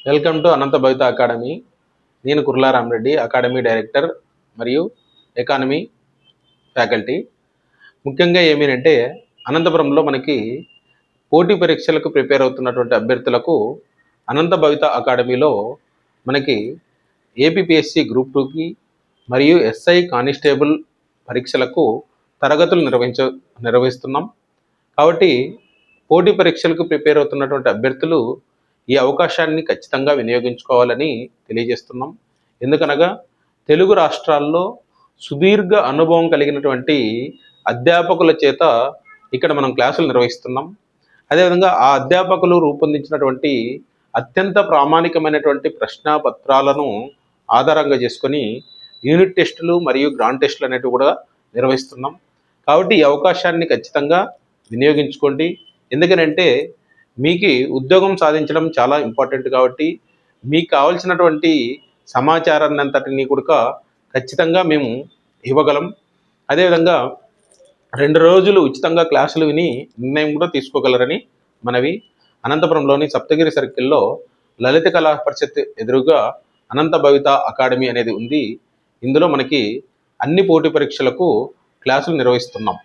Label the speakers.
Speaker 1: Welcome to Anantha Bhavitha academy. నేను Kurla Ramareddy, academy director మరియు economy faculty. ముఖ్యంగా ఏమేనంటే అనంతపురంలో మనకి పోటీ పరీక్షలకు ప్రిపేర్ అవుతున్నటువంటి అభ్యర్థులకు అనంత భవిత అకాడమీలో మనకి ఏపీపీఎస్సీ గ్రూప్ 2కి మరియు ఎస్ఐ కానిస్టేబుల్ పరీక్షలకు తరగతులు నిర్వహిస్తున్నాం. కాబట్టి పోటీ పరీక్షలకు ప్రిపేర్ అవుతున్నటువంటి అభ్యర్థులు ఈ అవకాశాన్ని ఖచ్చితంగా వినియోగించుకోవాలని తెలియజేస్తున్నాం. ఎందుకనగా తెలుగు రాష్ట్రాల్లో సుదీర్ఘ అనుభవం కలిగినటువంటి అధ్యాపకుల చేత ఇక్కడ మనం క్లాసులు నిర్వహిస్తున్నాం. అదేవిధంగా ఆ అధ్యాపకులు రూపొందించినటువంటి అత్యంత ప్రామాణికమైనటువంటి ప్రశ్నాపత్రాలను ఆధారంగా చేసుకొని యూనిట్ టెస్టులు మరియు గ్రాండ్ టెస్టులు అనేవి కూడా నిర్వహిస్తున్నాం. కాబట్టి ఈ అవకాశాన్ని ఖచ్చితంగా వినియోగించుకోండి. ఎందుకనంటే మీకు ఉద్యోగం సాధించడం చాలా ఇంపార్టెంట్. కాబట్టి మీకు కావాల్సినటువంటి సమాచారాన్ని అంతటినీ కూడా ఖచ్చితంగా మేము ఇవ్వగలం. అదేవిధంగా 2 రోజులు ఉచితంగా క్లాసులు విని నిర్ణయం కూడా తీసుకోగలరని మనవి. అనంతపురంలోని సప్తగిరి సర్కిల్లో లలిత కళా పరిషత్ ఎదురుగా అనంత భవిత అకాడమీ అనేది ఉంది. ఇందులో మనకి అన్ని పోటీ పరీక్షలకు క్లాసులు నిర్వహిస్తున్నాం.